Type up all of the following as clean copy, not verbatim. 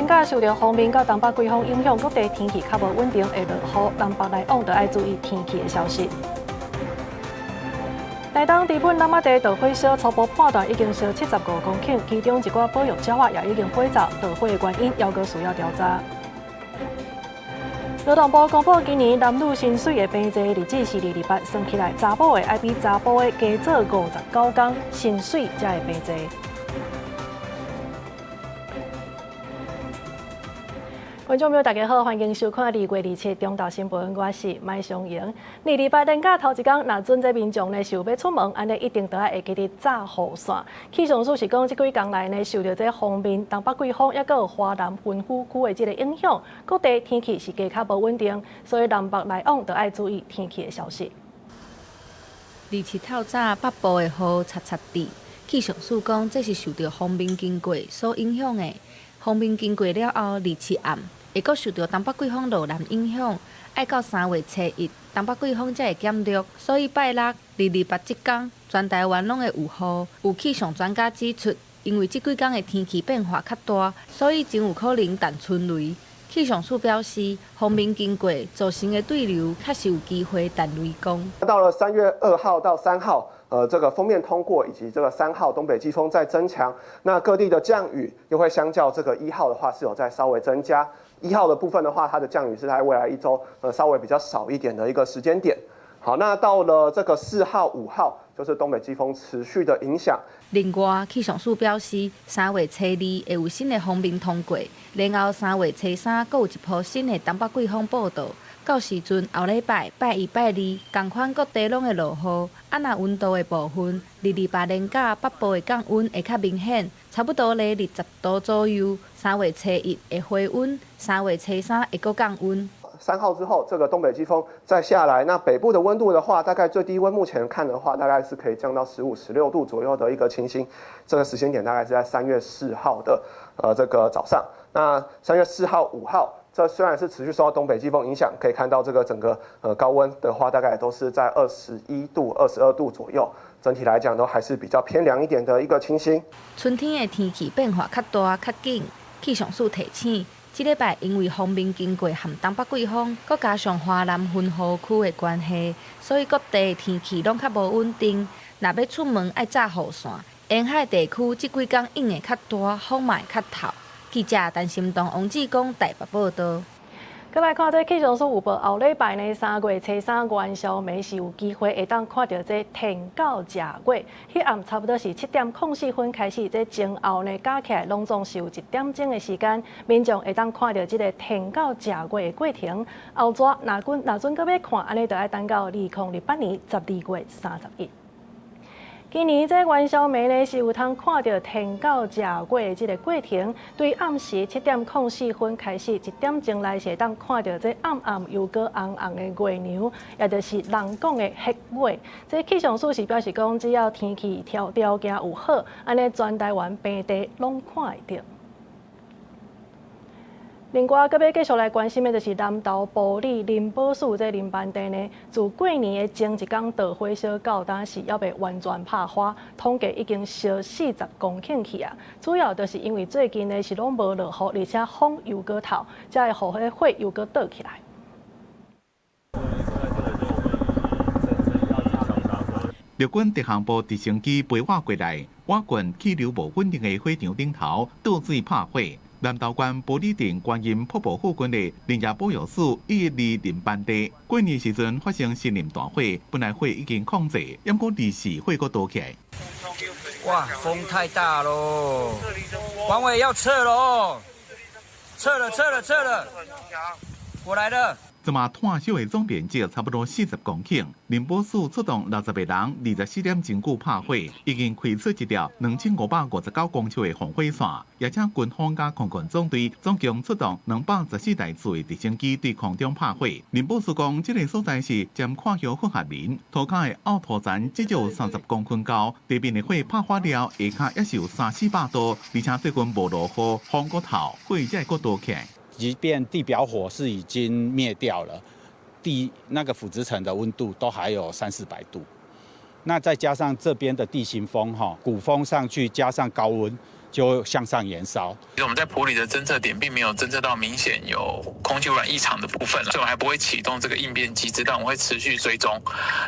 连假受到锋面甲东北季风影响，各地天气较无稳定，会落雨，南北来往就要注意天气的消息。台东地本南仔地稻火烧初步判断已经烧75公顷，其中一寡保育鸟仔也已经火走，稻火的原因还阁需要调查。劳动部公布，今年男女薪水的平济日子是228，算起来查甫的要比查甫的加做59天，薪水才会平济。观众朋友，大家好，欢迎收看2月27中昼新闻，我是麦松莹。228连假头一天，若准这民众呢想要出门，安尼一定都要会记得炸雨伞。气象署是讲，这几天来呢，受到这锋面、东北季风，还有华南云雨区的这个影响，各地天气是加较无稳定，所以南北来往都要注意天气的消息。27透早，北部的雨擦擦地。气象署讲，这是受到锋面经过所影响的。锋面经过了后，27暗会阁受到东北季风路南影响，爱到3月初1，东北季风才会减弱。所以拜六228这天，全台湾拢会有雨。有气象专家指出，因为这几天的天气变化较大，所以真有可能弹春雷。气象署表示，锋面经过造成的对流确实有机会弹雷公。到了3月2号到3号。这个锋面通过以及这个3号东北季风在增强，那各地的降雨又会相较这个1号的话是有在稍微增加。1号的部分的话，它的降雨是在未来1周稍微比较少一点的一个时间点。好，那到了这个4号、5号，就是东北季风持续的影响。另外，气象署表示，3月初2会有新的锋面通过，然后3月初3又有一波新的东北季风报道。到时阵后礼拜拜1、拜2，同款各地拢会落雨。若温度的部分，228连假北部的降温会较明显，差不多咧20度左右。3月初1会回温，3月初3会阁降温。3号之后，这个东北季风再下来，那北部的温度的话，大概最低温目前看的话，大概是可以降到15、16度左右的一个情形。这个时间点大概是在3月4号的这个早上。那3月4号、5号。这虽然是持续受到东北季风影响，可以看到这个整个高温的话，大概都是在21度、22度左右。整体来讲，都还是比较偏凉一点的一个情形。春天的天气变化较大、较紧，气象署提醒，这礼拜因为锋面经过和东北季风，佮加上华南云雨区的关系，所以各地的天气拢较无稳定。若要出门，爱炸雨伞。沿海地区这几天影会较大，风嘛会较透。记者陈心东、王志光台北报道。再来看这气象署有报，后礼拜呢3月初3元宵暝是有机会会当看到这天狗食月。迄暗差不多是7点04分开始，这前后呢加起来拢总是有1点钟的时间，民众会当看到这个天狗食月的过程。后纸若准搁要看，安尼就要等到2028年12月31。今年这元宵暝呢是有通看到天狗食月的这个过程，对暗时7点04分开始，1点钟内是会当看到这暗暗又搁红红的月娘，也就是人讲的黑月。这气象署是表示讲，只要天气条件有好，安尼全台湾平地拢看会到。另外，搁要继续来关心的，就是南投埔里林宝树这林班地呢，自过年的前一天稻火烧到当时还未完全拍花，统计已经烧40公顷去啊。主要就是因为最近呢是拢无落雨，而且风又搁透，才会互迄火又搁倒起来。陆军特项部直升机飞划过来，瓦郡气流无稳定的火场顶头倒水拍火。南投县埔里镇观音瀑布附近的林业保育署112林班地，过年时阵发生森林大火，本来火已经控制，不过离时火阁倒起来。哇，风太大喽！王伟要撤喽！撤了！我来了。这么炭烧的总面积差不多40公顷，林宝署出动60个人，24点钟久拍火，已经开出一条2559公尺的防火线，也请军方加空军总队总共出动214台次的直升机对空中拍火。林宝署讲，这个所在是占跨桥混合林，涂骹的凹土层至少有30公分高，地面的火拍花了，下骹也是有300-400度，而且最近无落雨，风阁透，火才会阁倒起来。即便地表火是已经灭掉了，那个腐殖层的温度都还有300-400度，那再加上这边的地形风鼓风上去，加上高温，就向上延烧。其实我们在埔里的侦测点并没有侦测到明显有空气污染异常的部分了，所以我们还不会启动这个应变机制，但我们会持续追踪。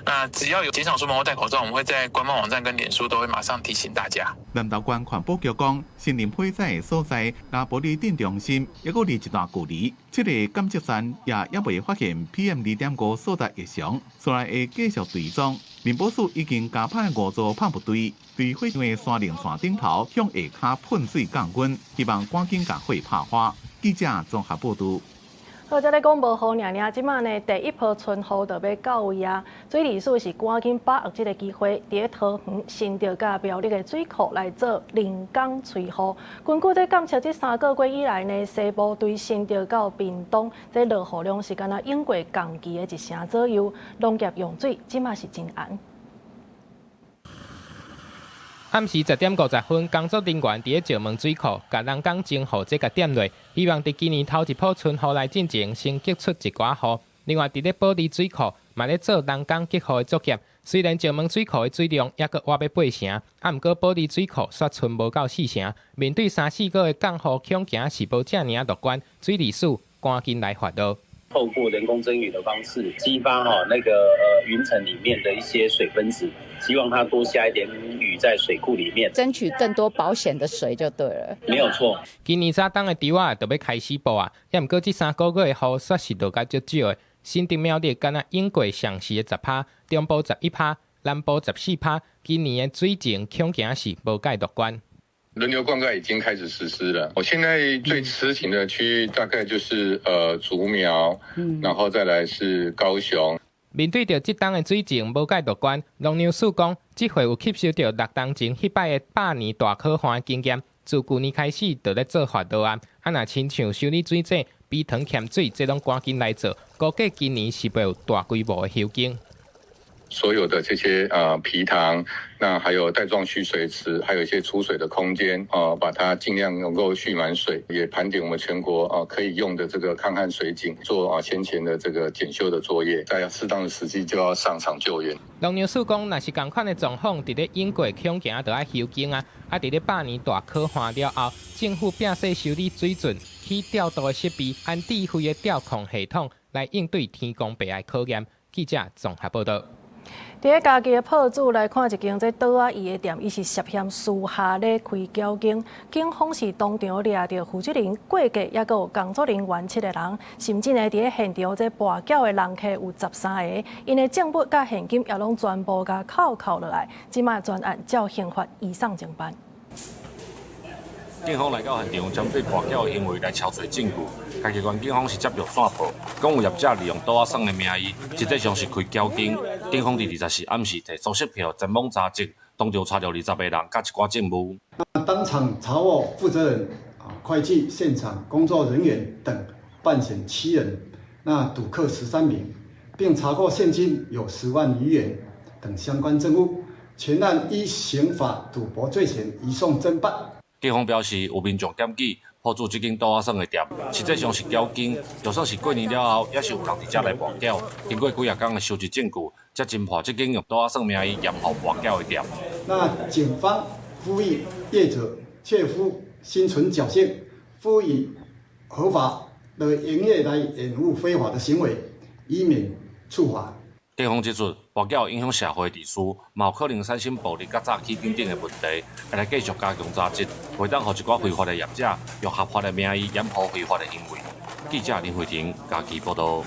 那只要有减少出门或戴口罩，我们会在官方网站跟脸书都会马上提醒大家。南投县环保局讲，森林火灾的所在，离埔里镇中心也佫离一段距离。这个监测站也未发现 PM2.5 所在异常，所以会继续追踪。林保署已经加派5座拍部队，对火场的山岭线顶头向下骹喷水降温，希望赶紧把火拍花。记者综合报道。好，再来讲无雨尔尔，即马呢第一波春雨就要到位啊！水利署是赶紧把握这个机会，伫桃园新竹甲苗栗的水库来做人工催雨。根据这监测，这3个月以来呢，西部对新竹到屏东，这落雨量是敢若应过降期的1成左右，农业用水即马是真安。暗时10点50分，工作人员伫石门水库，甲人工增雨这个点落，希望伫今年头一波春雨来进前，先激出一寡雨。另外，伫咧保利水库，嘛咧做人工激雨的作业。虽然石门水库的水量还阁挖要8成，啊，毋过保利水库却剩无到4成。面对3、4个月降雨恐惊是无遮尔乐观，水利署赶紧来发动。透过人工增雨的方式，激发那个云层里面的一些水分子，希望它多下一点雨在水库里面，争取更多保险的水就对了。没有错。今年早冬的稻啊，就要开始播啊，也毋过这3个月的雨却是落甲足少的。新竹苗栗敢若应过上时的10%，中部11%，南部14%。今年的水情恐惊是无介乐观。轮流灌溉已经开始实施了。我现在最吃紧的区域大概就是竹苗，然后再来是高雄。面对着这冬的水情无介乐观，农业署讲，这回有吸收到6冬前迄摆的100年大可旱的经验，自去年开始就咧做发导案，啊若亲像修理水井、陂塘欠水，这拢赶紧来做，估计今年是会有大规模的修建。所有的这些埤塘，那还有带状蓄水池，还有一些储水的空间把它尽量能够蓄满水，也盘点我们全国可以用的这个抗旱水井，做先前的这个检修的作业，在适当的时机就要上场救援。农业署讲，若是同款的状况，伫咧英国恐惊就要修建啊，伫咧100年大可旱了后，政府并设修理水准、去调度的设备，按智慧的调控系统来应对天公伯的考验。记者综合报道。伫咧家己的铺子来看一间这倒仔椅的店，伊是涉嫌私下咧开交警，警方是当场抓到负责人、过客，也有工作人员7个人，甚至呢伫咧现场这跋筊的人客有13个，因的证物甲现金也拢全部甲扣落来，即卖专案照刑法移送侦办。警方来到现场，针对跋筊的行为来敲找证据。家己关警方是接到线报，讲有业者利用倒仔送的名义，实际上是开交警。警方伫24时暗时摕手续票前往查证，当场查到20个人甲一寡证物。当场查获负责人、会计、现场工作人员等犯嫌7人，那赌客13名，并查获现金有10万余元等相关证物，全案依刑法赌博罪嫌移送侦办。警方表示，有民众检举铺子这间倒仔送的店，实际上是交警，就算是过年了后，也是有人伫遮来跋筊。经过几啊天的收集证据，才侦破这间用倒仔送名义掩护跋筊的店。那警方呼吁业者切勿心存侥幸，勿以合法的营业来掩护非法的行为，以免处罚。警方指出，跋筊影响社会秩序，嘛有可能产生暴力、甲诈欺等等的问题，要来继续加强查缉，袂当互一寡非法的业者用合法的名义掩护非法的行为。记者林慧婷家己报道。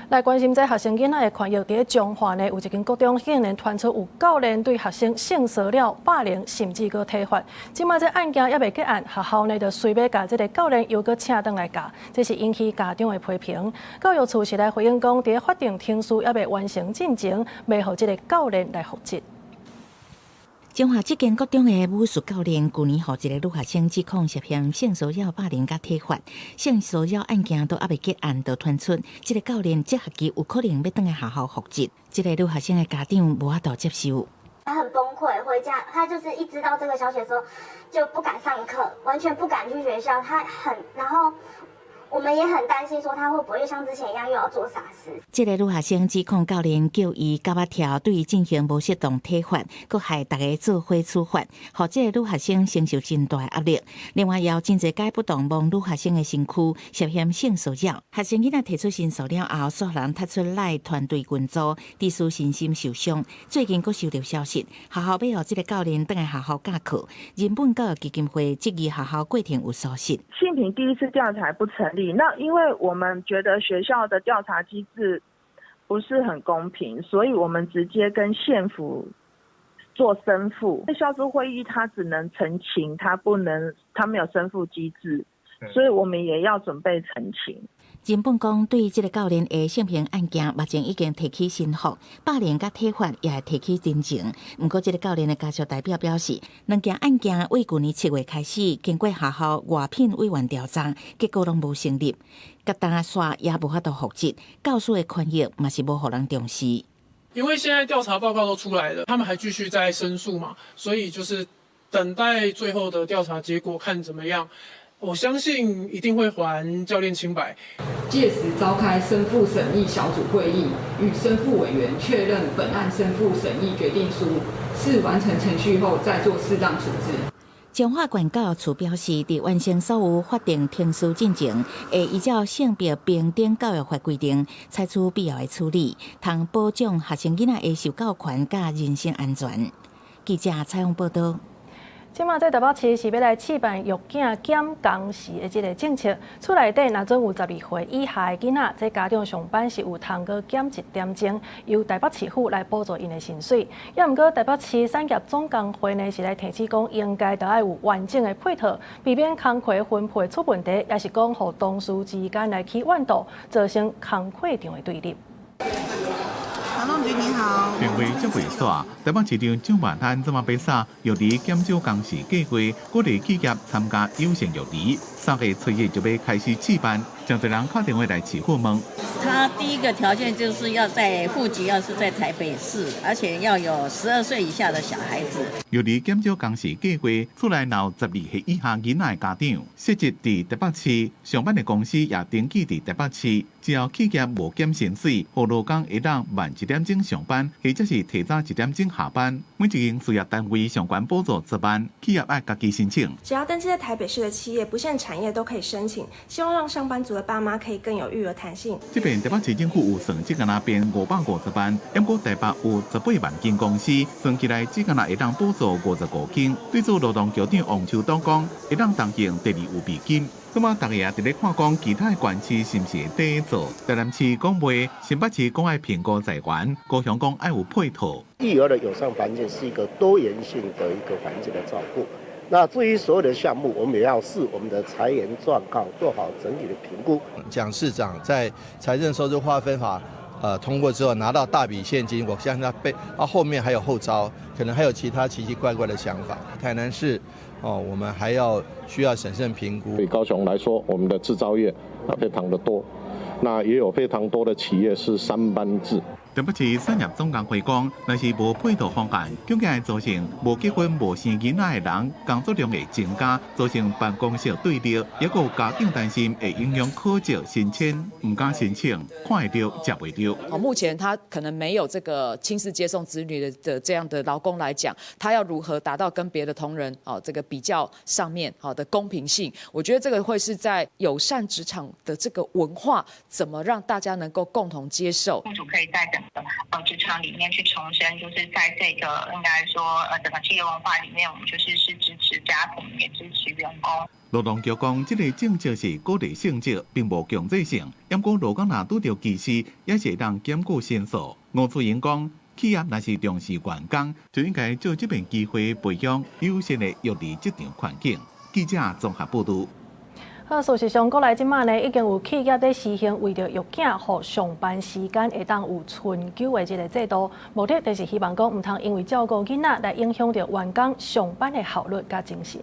来关心这学生囡仔的权益，伫中华呢有一间高中竟然传出有教练对学生性骚扰、霸凌，甚至佮体罚。即卖这案件也未结案，学校呢就随便甲这个教练又佮请倒来教，这是引起家长的批评。教育处是来回应讲，伫法定听书也未完成进程，未互这个教练来复职。中华这间高中的武术教练，去年互一个女学生指控涉嫌性骚扰、霸凌甲体罚，性骚扰案件都还未结案，就传出这个教练这学期有可能要回来学校复职。这个女学生的家长无法度接受，他很崩溃，回家他就是一知道这个消息的时候就不敢上课，完全不敢去学校。然后我们也很担心说他会不会又像之前一样又要做傻事。这个女学生指控教练叫伊甲我跳，对伊进行无适当体罚，佮害大家做伙处罚，让这个女学生承受真大压力。另外，也有真侪解不动摸女学生的身躯，涉嫌性骚扰。学生囡仔提出申诉了后，所人踢出来团队群组，致使身心受伤。最近佫收到消息，学校要让这个教练回来学校教课。人本教育基金会质疑学校过程有疏失。性平第一次调查不成立，那因为我们觉得学校的调查机制不是很公平，所以我们直接跟县府做申复。小组会议它只能澄清，它没有申复机制，所以我们也要准备澄清。人本讲对这个教练的性平案件，目前已经提起申复，霸凌甲体罚也提起侦情。不过，这个教练的家属代表表示，两件案件为去年7月开始，经过学校外聘委员调查，结果拢无成立，甲单刷也无法度复职，教师的权益嘛是无互人重视。因为现在调查报告都出来了，他们还继续在申诉嘛，所以就是等待最后的调查结果看怎么样。我相信一定会还教练清白。届时召开申复审议小组会议，与申复委员确认本案申复审议决定书，是完成程序后再做适当处置。彰化县教育处表示，伫完成所有法定程序进程，会依照性别平等教育法规定，采取必要的处理，通保障学生囡仔的受教权甲人身安全。记者采访报道。即马在台北市是要来试办育囝减工时的即个政策，厝内底若准有12岁以下的囡仔，在家长上班是有通过减1点钟，由台北市府来补助因的薪水。也毋过台北市产业总工会呢是来提醒讲，应该着爱有完整的配套，避免工课分配出问题，也是讲互同事之间来起怨斗，造成工课上的对立。龙局你好，并非这回煞，台北市长蒋万安这么比赛，由于减少工时计划，鼓励企业参加优先育儿，3月初1就要开始试办，真多人打电话来市府问。他第一个条件就是要在户籍要是在台北市，而且要有12岁以下的小孩子。由于减少工时计划，厝内闹12岁以下囡仔的家长，设置伫台北市上班的公司也登记伫台北市，只要企业无减薪水，或劳工会当晚1点钟上班，或者是提早1点钟下班。每一间事业单位相关补助值班，企业爱家己申请。只要登记在台北市的企业，不限产业都可以申请。希望让上班族的爸妈可以更有育儿弹性。这边台北市政府有算这个那边550万，不过台北有18万间公司，算起来这个那会当补助55间。对此，劳动局长王秋东讲，会当动用第2有备金。那么大家也伫咧看讲其他的县市是不是会第一做？台南市讲袂，新北市讲爱评估在源，高雄讲爱有配套。育儿的友善环境是一个多元性的一个环境的照顾。那至于所有的项目，我们也要视我们的财源状况，做好整体的评估。蒋市长在财政收支划分法通过之后，拿到大笔现金，我相信他后面还有后招，可能还有其他奇奇怪怪的想法。台南市我们还需要审慎评估。对高雄来说，我们的制造业非常的多，那也有非常多的企业是3班制。台北市产业总工会讲，若是无配套方案，究竟会造成无结婚无生囡仔的人工作量会增加，造成办公室对立，也有家长担心会影响考照申请，唔敢申请，看会到接袂到。目前他可能没有这个亲自接送子女的这样的劳工来讲，他要如何达到跟别的同仁这个比较上面的公平性？我觉得这个会是在友善职场的这个文化，怎么让大家能够共同接受？雇主可以在整个职场里面去重申，就是在这个应该说整个企业文化里面，我们就是支持家庭，也支持员工。劳动局讲，这个政策是鼓励性质，并无强制性。不过，劳工若拄到歧视，也是会当减固申诉。吴翠英讲，企业若是重视员工，就应该做这边机会培养优秀的育儿职场环境。记者综合报道。事实上，国内即马呢，已经有企业在实行为着育囝和上班时间会当有春秋的这个制度，目的就是希望讲唔通因为照顾囡仔来影响到员工上班的效率甲精神。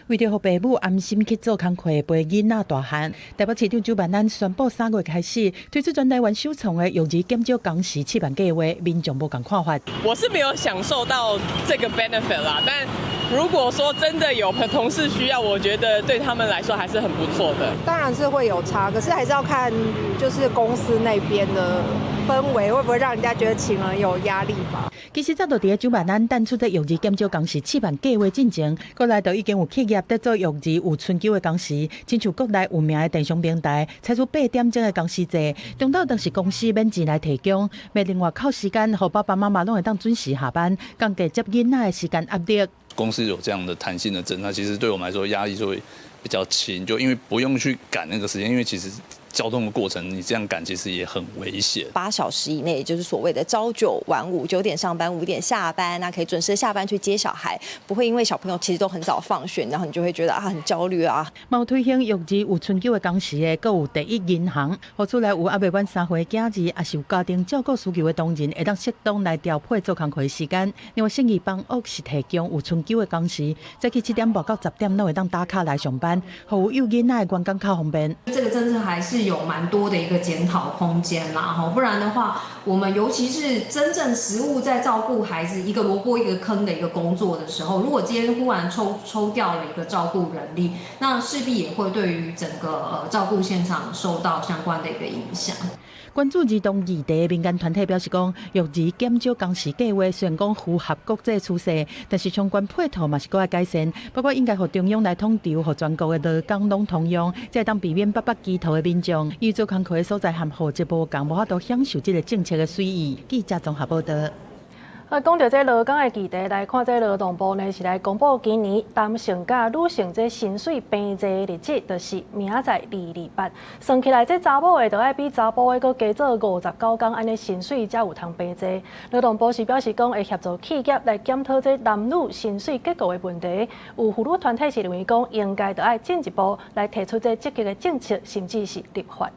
为着让父母安心去做工课，陪囡仔大汉，台北市长蒋万安宣布3月开始推出全台湾首创的育儿减少工时试办计划，民众无共看法。我是没有享受到这个 benefit 啦，但如果说真的有同事需要，我觉得对他们来说还是很不错的。当然是会有差，可是还是要看就是公司那边的氛围会不会让人家觉得请人有压力吧。其实早就伫9万咱淡出的育儿减少工时7万计划进前，国内就已经有企业在做育儿有春秋的工时，亲像国内有名的电商平台，采取8点钟的工时制，中昼当是公司免钱来提供，卖另外扣时间，让爸爸妈妈拢会当准时下班，降低接囡仔的时间压力。公司有这样的弹性的政策，其实对我们来说压力就会比较轻，就因为不用去赶那个时间，因为其实交通的过程你这样赶其实也很危险。8小时以内，就是所谓的朝9晚5，9点上班，5点下班，那可以准时下班去接小孩，不会因为小朋友其实都很早放学，然后你就会觉得很焦虑啊。有推行育儿有春秋的工时的，还有第一银行，付出来有还未满3岁的囝儿，也是有家庭照顾需求的同仁，会当适当来调配做工课的时间。另外，信义帮屋是提供有春秋的工时，早起7点半到10点，拢会当打卡来上班，互有幼囡仔的员工较方便。这个政策还是有蛮多的一个检讨空间啦，不然的话，我们尤其是真正实务在照顾孩子一个萝卜一个坑的一个工作的时候，如果今天忽然抽掉了一个照顾人力，那势必也会对于整个照顾现场受到相关的一个影响。关注儿童议题的民间团体表示讲，育儿减少工时计划虽然讲符合国际趋势，但是相关配套嘛是搁要改善，包括应该和中央来统筹，和全国的劳工拢通用，才会当避免北基头的民众伊做工课的所在和户籍无共，无法度享受这个政策的水意。记者综合报道。讲到这劳工的议题，来看这劳动部呢是来公布今年男性甲女性这薪水平济的日子，就是明仔载2、2、8。算起来，这查某的就要比查甫的搁加做59天，安尼薪水才有通平济。劳动部是表示讲，会协助企业来检讨这男女薪水结构的问题。有妇女团体是认为讲，应该就要进一步来提出这积极的政策，甚至是立法。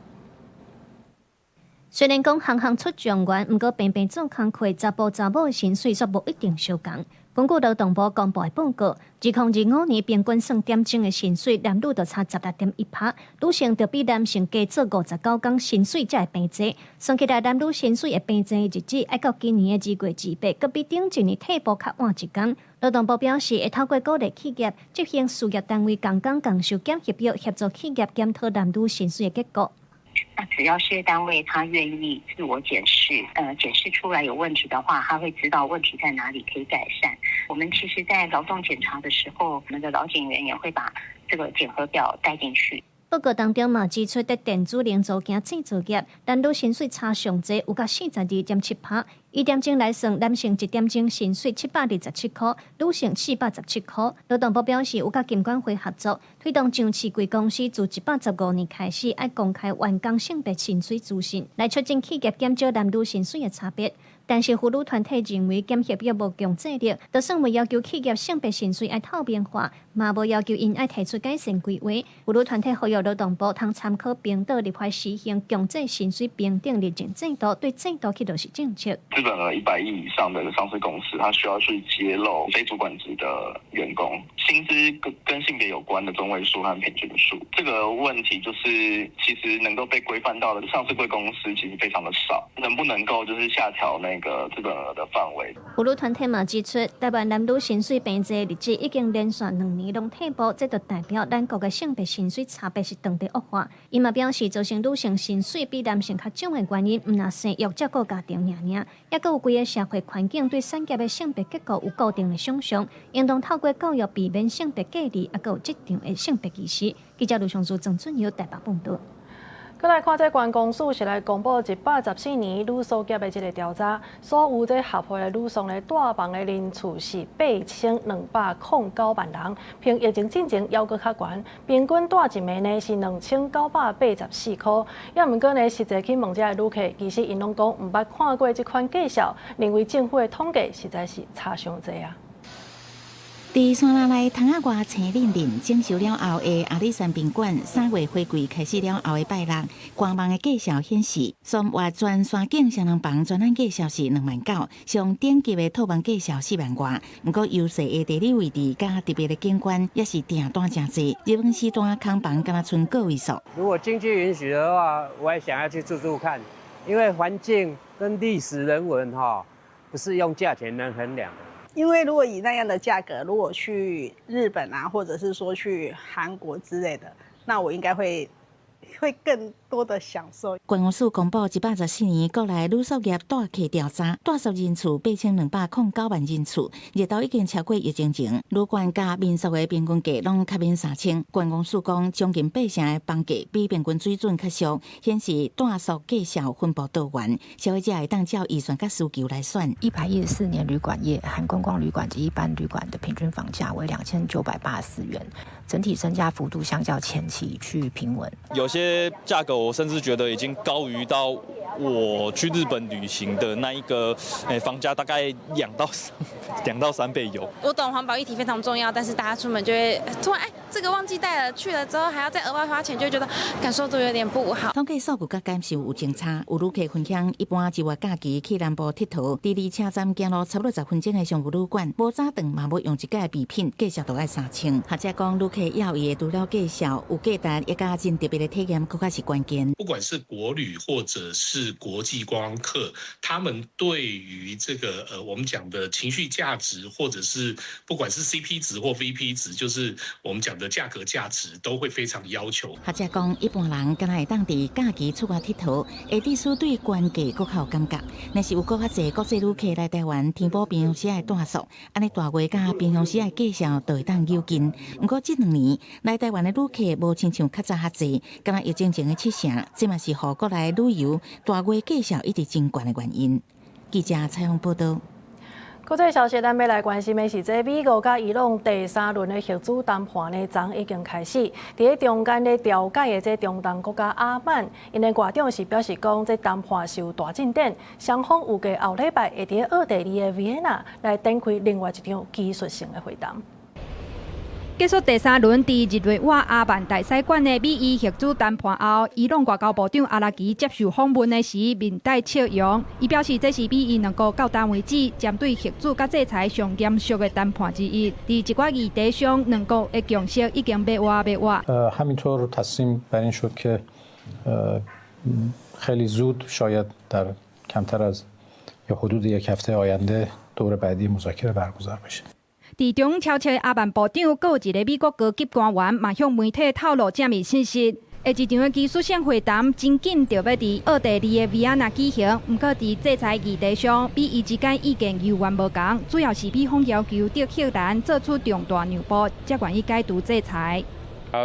虽然讲行行出状元，不过平平做工课，查甫的薪水却无一定相同。根据劳动部公布的报告，2025年平均算点钟的薪水，男女就差16.1%，女性就比男性加做59天，薪水才会平济。算起来，男女薪水的平济日子，要到今年的2月28，搁比顶一年退步较晚1天。劳动部表示，会透过鼓励企业执行事业单位共工共收减协约，协助企业检讨男女薪水的结果。那只要事业单位他愿意自我检视，检视出来有问题的话，他会知道问题在哪里可以改善。我们其实在劳动检查的时候，我们的劳检员也会把这个检核表带进去。报告当中嘛指出，在电子零组件制造业，男女薪水差上济，有到42.7%。1点钟来算，男性1点钟薪水727块，女性417块。劳动部表示，有甲金管会合作，推动上市贵公司自115年开始，爱公开员工性别薪水资讯，来促进企业减少男女薪水的差别。但是妇女团体认为检协约无强制力，就算未要求企业性别薪水爱透明化，嘛无要求因爱提出改善规划。妇女团体呼吁劳动部通参考冰岛立法实行强制薪水平等认证制度，对制度去落实政策。日本的100亿以上的上市公司，它需要去揭露非主管职的员工薪资跟性别有关的中位数和平均数。这个问题就是，其实能够被规范到的上市贵公司其实非常的少，能不能够就是下调那个资本额的范围？妇女团体嘛指出，台湾男女薪水平济的日子已经连续2年拢退步，这就代表咱国的性别薪水差别是长期恶化。伊嘛表示，造成女性薪水比男性较少的原因，唔若生育照顾家庭尔，也佮有规个社会环境对产业的性别结构有固定的想象，应当透过教育避免性别隔离，也佮有职场的性别歧视。记者卢尚珠、郑春瑶台北报道。再来看这关公署是来公布114年女宿业的一个调查，所有这合伙的女宿的大房的人次是8209万人，比疫情进前还阁较悬，平均住一暝呢是2984块。也毋过呢，实际去问这个旅客，其实因拢讲毋捌看过这款介绍，认为政府的统计实在是差伤济啊。伫山林内塘仔外青林林整修了后的阿里山宾馆，3月花季开始了后的拜六，官网的介绍显示，山外全山景双人房专案介绍是2万9，上顶级的套房介绍4万外。不过优势的地理位置加特别的景观，也是订单真济。日本时段空房敢若剩个位数。如果经济允许的话，我也想要去住住看，因为环境跟历史人文不是用价钱能衡量的。因为如果以那样的价格，如果去日本啊，或者是说去韩国之类的，那我应该会更多的享受。关公署公布114年国内旅宿业大客调查，住宿人次8209万人次，热度已经超过疫情前。旅馆加民宿的平均价拢较免3000。关公署讲，将近80%的房价比平均水准较俗，显示住宿价少分布多元，消费者会当照预算甲需求来选。114年旅馆业含观光旅馆及一般旅馆的平均房价为2984元，整体增加幅度相较前期趋于平稳。有些价格我甚至觉得已经高于到我去日本旅行的那一个房价大概2到3倍有。我懂环保议题非常重要，但是大家出门就会突然这个忘记带了，去了之后还要再额外花钱，就会觉得感受度有点不好。统计数据甲感受有争差，有旅客分享，一般1月假期去南部佚佗，第2车站行路差不多10分钟的商务旅馆，无早顿嘛要用一届备品，价值都要3000。或者讲旅客要伊的除了介绍，有价值一家真特别的体验，更加是关键。不管是国旅或者是国际观光客，他们对于这个我们讲的情绪价值，或者是不管是 CP 值或 VP 值，就是我们讲的价格价值，都会非常要求。或者讲，一般人敢若会当伫假期出外佚佗，会致使对关价更较有感觉。若是有更较侪国际旅客来台湾填补平乡时的住宿，安尼大月甲平乡时的介绍就会当有劲。不过这2年来台湾的旅客无亲像较早较侪，敢若疫情前的70%，这嘛是互国内旅游大月介绍一直真悬的原因。记者采访报道。国际消息，咱要来关心的是，这美国甲伊朗第3轮的核子谈判呢，昨已经开始。伫中间咧调解的这中东国家阿曼，因的外长是表示讲，这谈判是有大进展，双方预计后礼拜会伫奥地利的维也纳来展开另外一场技术性的会谈。结束第3轮伫日内瓦阿曼大使馆的美伊核子谈判后，伊朗外交部长阿拉吉接受访问的时面带笑容，伊表示这是美伊两国到单为止针对核子甲制裁上严肃的谈判之一。伫一寡议题上，两国的共识已经被挖。همینطور تصمیم بر این شد که خیلی زود شاید در کمتر از یا حدود1 هفته آینده دور بعدی مذاکره برگزار بشه. 伫中超车阿曼部长，阁有一个美国高级官员，嘛向媒体透露正面信息。下一场的技术性会谈真紧就要伫奥地利的维也纳举行，不过伫制裁议题上，美伊之间意见犹原无同，主要是美方要求德黑兰做出重大让步，才愿意解除制裁。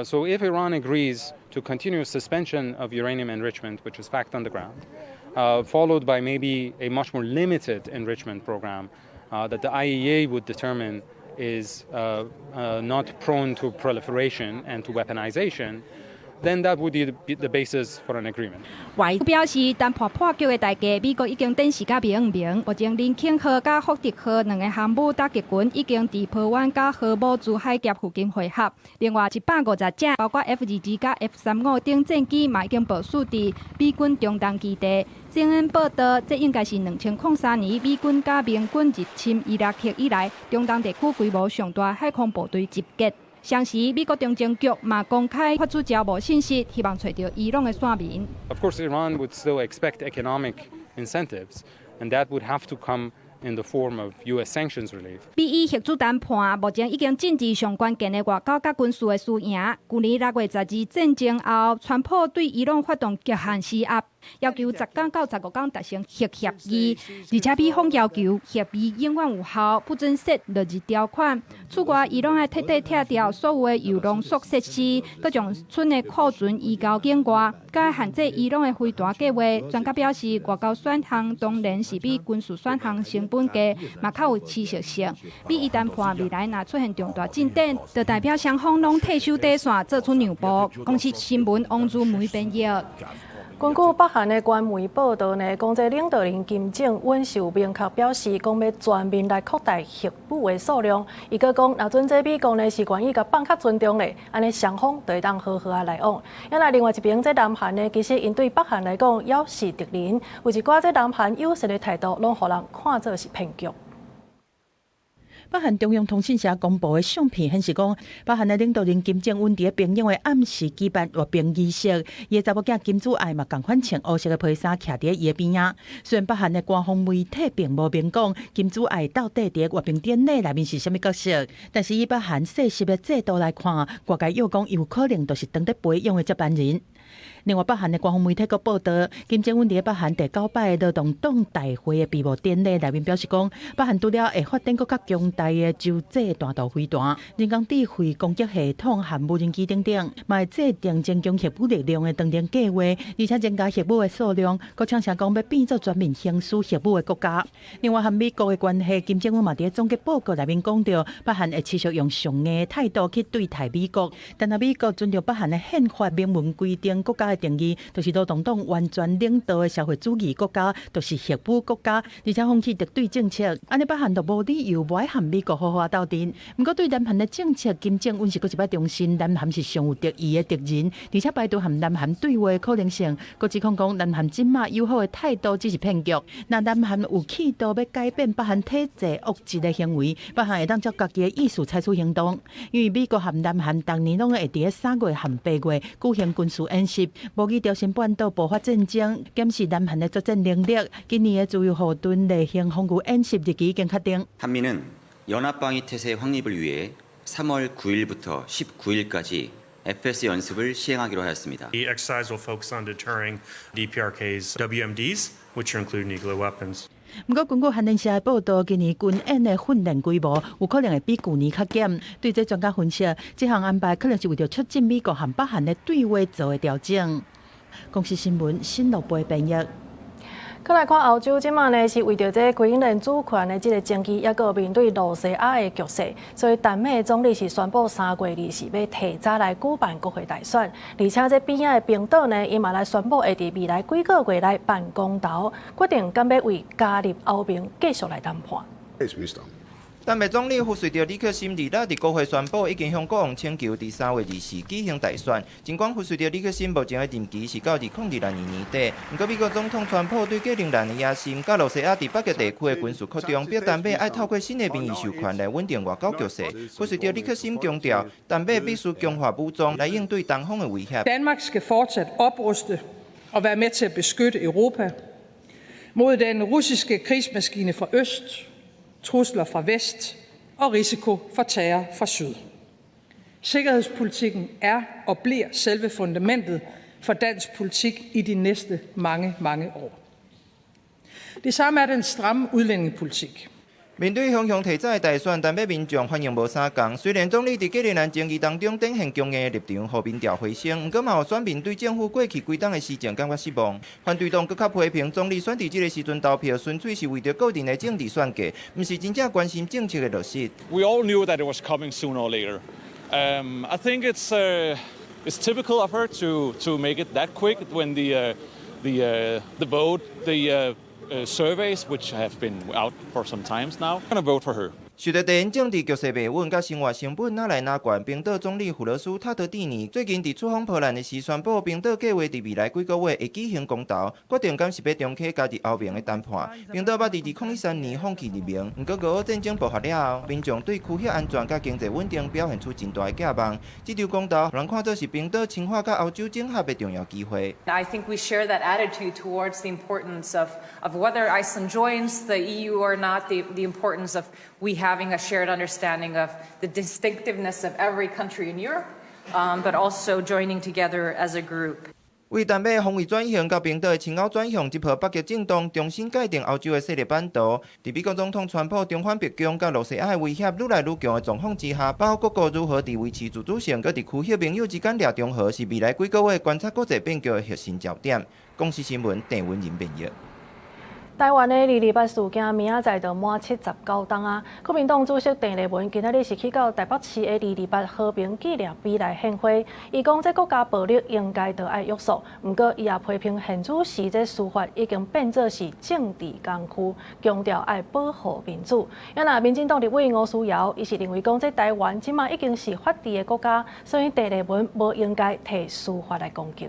So if Iran agrees to continue suspension of uranium enrichment, which is fact on the ground, followed by maybe a much more limited enrichment program that the IAEA would determine is not prone to proliferation and to weaponization, then that would be the basis for an agreement. 外表示谈判破局的代价，美国已經展示甲明明。目前林肯號甲福特號兩個航母打擊群已經伫波灣甲荷姆茲海峽附近會合。另外150隻，包括 F-22甲 F-35等戰機，嘛已經部署伫美軍中東基地。CNN 報道，這應該是2003年美軍甲盟軍入侵伊拉克以來，中東地區規模上大海空部隊集結。相時，美國中情局嘛公開發出招募信息，希望找到伊朗的線民。Of course, Iran would still expect economic incentives, and that would have to come in the form of U.S. sanctions relief. 美伊核子談判目前已經進至上關鍵的外交甲軍事的輸贏。去年6月12戰爭後，川普對伊朗發動極限施壓。要求10天到15天達成核協議，而且美方要求協議永遠有效，不准設落日條款。此外，伊朗還徹底拆掉所有的鈾濃縮設施，各將存的庫存移交境外，加限制伊朗的飛彈計劃。專家表示，外交選項當然是比軍事選項成本低，嘛較有持續性。美伊談判未來若出現重大進展，就代表雙方攏退守底線，做出讓步。公司新聞王珠梅編譯。根據北韓的官媒報道呢，講這領導人金正恩是有明確表示，講要全面來擴大核武的數量。伊閣講，若準這美國呢是願意甲放較尊重咧，安尼雙方就會當好好啊來往。另外一邊，這南韓呢，其實因對北韓來講，也是敵人，有一寡這南韓友善的態度，攏互人看作是騙局。北韩中央通讯社公布的相片显示，讲北韩的领导人金正恩伫平壤的暗时举办阅兵仪式，伊的查某囝金祖爱嘛共款穿黑色的披衫，徛伫伊的边仔。虽然北韩的官方媒体并无明讲金祖爱到底伫阅兵典礼内面是啥物角色，但是以北韩世袭的制度来看，外界又讲有可能就是当得培养的接班人。另外，北韩的官方媒体阁报道，金正恩伫北韩第9摆劳动党大会的闭幕典礼内面表示讲，北韩除了会发展更较强大的洲际弹道飞弹、人工智慧攻击系统和无人机等等，嘛会制定增强核武力量的当年计划，而且增加核武的数量，阁呛声讲要变做全面行使核武的国家。另外，和美国的关系，金正恩嘛伫总结报告内面讲到，北韩会持续用上硬的态度去对待美国，但若美国遵照北韩的宪法明文规定，国家定义就是劳动党完全领导的社会主义国家，就是核武国家，而且放弃敌对政策。安尼北韩就无理由不爱和美国好好斗阵。不过对南韩的政策，金正恩是搁一摆重申，南韩是上有敌意的敌人，而且排除和南韩对话的可能性。搁指控讲，南韩今马友好的态度只是骗局。那南韩有企图要改变北韩体制恶质的行为，北韩会当照家己的意思采取行动。因为美国和南韩当年拢会伫3月和8月举行军事演习。模拟朝鲜半岛爆发战争，检视南韩的作战能力。今年的自由号盾例行防御演习日期已经确定。 한미는 연합방위 태세 확립을 위해 3월 9일부터 19일까지 FS 연습을 시행하기로 하였습니다. The exercise will focus on deterring DPRK's WMDs, which include nuclear weapons. 不过，根据韩联社报道，今年军演的训练规模有可能会比去年较减。对这专家分析，这项安排可能是为了促进美国和北韩的对话做的调整。公司新闻新路杯编译。 再来看欧洲，即马呢是为着这归因人主权的这个争议，也个面对罗西亚的局势，所以南美总理是宣布3月20日要提早来举办国会大选，而且这边仔的冰岛呢，伊嘛来宣布会伫未来几个月来办公投，决定敢要为加入欧盟继续来谈判。 南美总理胡瑞德里克森伫伫国会宣布，已经向国王请求伫3月20日举行大选。尽管胡瑞德里克森目前的任期是到2022年年底，不过美国总统川普对继任人的野心，甲罗西亚伫北极地区的军事扩张，表达要爱透过新的民意授权来稳定外交局势。胡瑞德里克森强调，南美必须强化武装来应对东方的威胁。Danmark skal fortsat opruste og være med til at beskytte Europa mod den russiske krigsmaskine fra øst. Trusler fra vest og risiko for terror fra syd. Sikkerhedspolitikken er og bliver selve fundamentet for dansk politik i de næste mange, mange år. Det samme er den stramme udlændingepolitik. 面对雄雄提早的大选，南美民众反应无相共。虽然总理伫继任人争议当中展现强硬的立场，互民调回升，不过嘛有选民对政府过去几档的施政感觉失望。反对党更较批评总理选伫这个时阵投票，纯粹是为着个人的政治选价，不是真正关心政策的落实。We all knew that it was coming sooner or later. I think it's typical of her to make it that quick when the vote surveys, which have been out for some times now, I'm gonna vote for her. 受到地缘政治局势未稳，甲生活成本哪来哪悬，冰岛总理胡勒斯塔德蒂尼最近伫出访波兰的时宣布，冰岛计划伫未来几个月会举行公投，决定敢是要重启加入欧盟的谈判。冰岛捌伫2003年放弃入盟，不过俄乌战争爆发了后，民众对区域安全甲经济稳定表现出真大的寄望。这场公投，人看做是冰岛深化甲欧洲整合的重要机会。I think we share that attitude towards the importance of whether Iceland joins the EU or not, the importance of we having a shared understanding of the distinctiveness of every country in Europe, but also joining together as a group. 为南美防卫转型甲冰岛的亲欧转向，这波北极震动重新界定欧洲的势力版图。伫美国总统川普重返白宫甲罗西亚的威胁愈来愈强的状况之下，包括各国如何伫维持自主性，佮伫区域盟友之间掠中和，是未来几个月观察国际变局的核心焦点。公司新闻郑文仁编译。台湾的228事件明仔载就满79天啊！国民党主席郑丽文今仔日是去到台北市的228和平纪念碑来献花。伊讲，这国家暴力应该得爱约束，不过伊也批评现主时这司法已经变作是政治工具，强调爱保护民主。那民进党立委吴思瑶，伊是认为讲，这台湾即马已经是法治的国家，所以郑丽文无应该摕司法来攻击。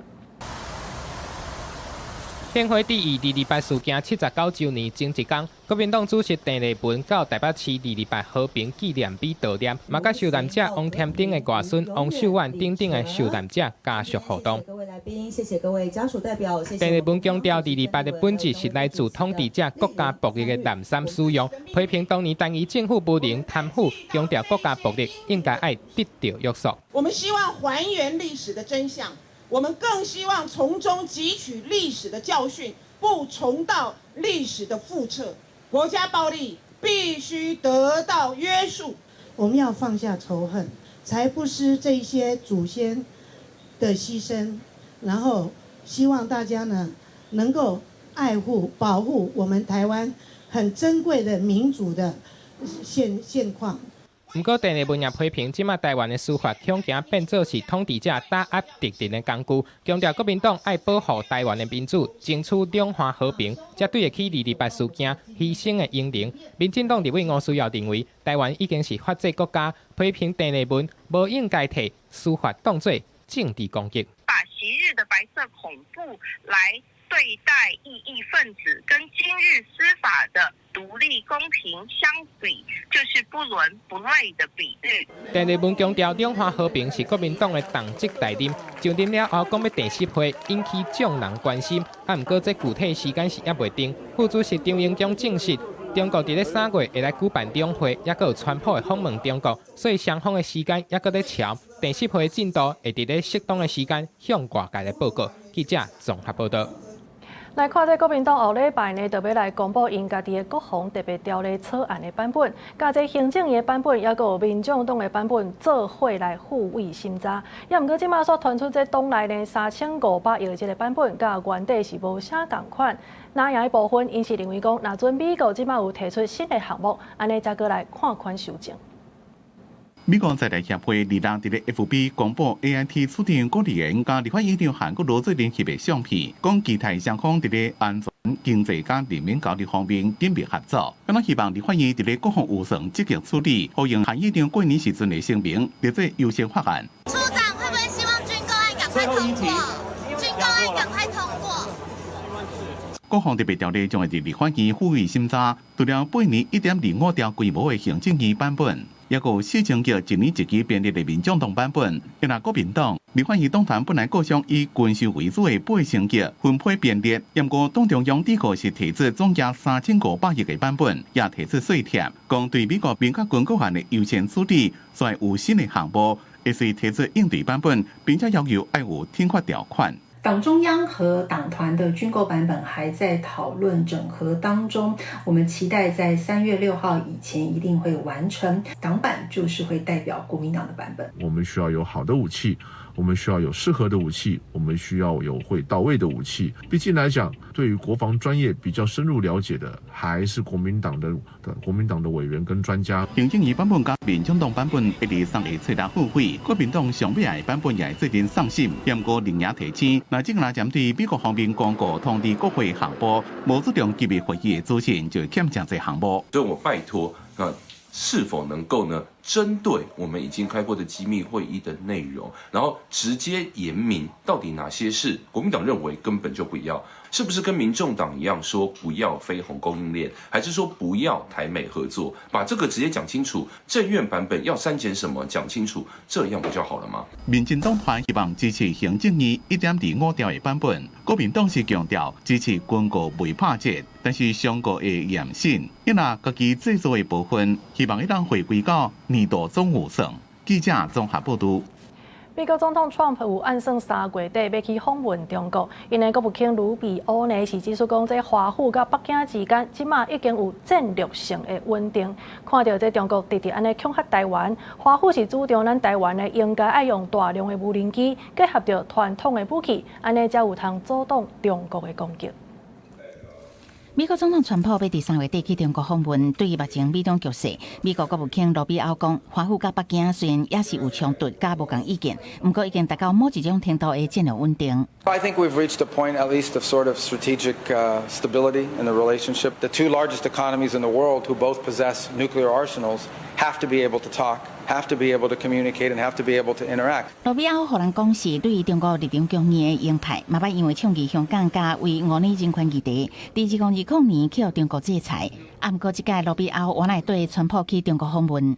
献花第228事件79周年前一天，国民党主席郑丽文到台北市228和平纪念碑悼念，嘛甲受难者王添丁的外孙王秀婉等等的受难者家属互动。各位来宾，谢谢各位家属代表，谢谢。郑丽文强调，228的本质是来自统治者国家暴力的滥觞使用，批评当年单一政府不能贪腐，强调国家暴力应该爱得到约束。我们希望还原历史的真相。我们更希望从中汲取历史的教训，不重蹈历史的覆辙。国家暴力必须得到约束。我们要放下仇恨，才不失这些祖先的牺牲。然后希望大家呢能够爱护、保护我们台湾很珍贵的民主的现况。不过，郑丽文也批评，即马台湾的司法恐惊变作是统治者打压敌人的工具，强调国民党爱保护台湾的民主，争取两岸和平，才对得起228事件牺牲的英灵。民进党立委吴思瑶认为，台湾已经是法治国家，批评郑丽文无应该替司法当作政治攻击，把昔日的白色恐怖来对待异议分子，跟今日司法的独立公平相比，就是不伦不类的比喻。郑丽文强调，两岸和平是国民党的党职大任，就任了后讲要第10回，引起众人关心。不过这具体时间是还未定。副主席张英忠证实，中国伫3月会来举办两会，也有川普会访问中国，所以双方的时间也搁在调。第10回进度会伫适当的时间向外界来报告。记者综合报道。来看这国民党后礼拜呢，就要来公布因家己的国防特别条例草案的版本，甲这行政院的版本，也佮有民众党的版本做伙来互为审查。也毋过即马所传出这党内呢3500亿的这个版本，甲原底是无啥共款。那样的部分，因是认为讲，若准美国即马有提出新的项目，安尼才过来看款修正。美国在台协会2日伫 FB 公布 AIT 促进国立员甲立法院长韩国罗志联合的相片，讲期待双方伫安全、经济甲人民交流方面紧密合作。咱希望立法院伫国防预算积极处理，呼应韩议长过年时阵的声明，列做优先法案。处长会不会希望军购案赶快通过？军购案赶快通过。国防特别条例将会伫立法院互为审查，除了8年1.25兆规模的行政院版本。也有市政局1年1期编列的民众党版本，因那国民党立法院党团本来各项以军事为主的8成局分配编列，不过党中央的确是提出总价3500亿的版本，也提出细贴，讲对美国民甲军购案的优先处理，所以有新的项目，也是提出应对版本，并且要求要有听法条款。党中央和党团的军购版本还在讨论整合当中，我们期待在3月6号以前一定会完成。党版就是会代表国民党的版本。我们需要有好的武器，我们需要有适合的武器，我们需要有会到位的武器。毕竟来讲，对于国防专业比较深入了解的，还是国民党的委员跟专家。行政院版本甲民众党版本一直送的最大互惠，国民党上尾的版本也最近送审，不过另也提醒。那这个针对美国方面公告通知国会项目，无注重机密会议的资讯，就欠这些项目。所以我拜托，那是否能够呢，针对我们已经开过的机密会议的内容，然后直接言明到底哪些是国民党认为根本就不要？是不是跟民众党一样说不要非红供应链，还是说不要台美合作？把这个直接讲清楚，政院版本要删减什么讲清楚，这样不就好了吗？民进党团希望支持行政院1.25兆的版本，国民党是强调支持军购未拍折，但是相互的严审，因那家己制作的部分，希望一旦回归到年度总预算。记者综合报道。美国总统 Trump 有暗算3月底要去访问中国，因为国务卿卢比欧呢是指出讲，这华府甲北京之间，即马已经有战略性的稳定。看到这中国直直安尼恐吓台湾，华府是主张咱台湾呢应该爱用大量的无人机，结合着传统的武器，安尼才有通阻挡中国的攻击。美国总统川普要第3月底去中国访问，对于目前美中局势，美国国务卿罗比奥讲，华府甲北京虽然也是有冲突，甲无共意见，不过已经达到某一种程度的战略稳定。I think we've reached a point, at least, of sort of strategic stability in the relationship. The two largest economies in the world, who both possess nuclear arsenals, have to be able to talk. have to be able to communicate and have to be able to interact. 罗比奥互人讲是对中国立场强硬的鹰派，嘛捌因为倡议香港加为5年人权议题，伫2020年去互中国制裁。啊，毋过即届罗比奥原来对川普去中国访问。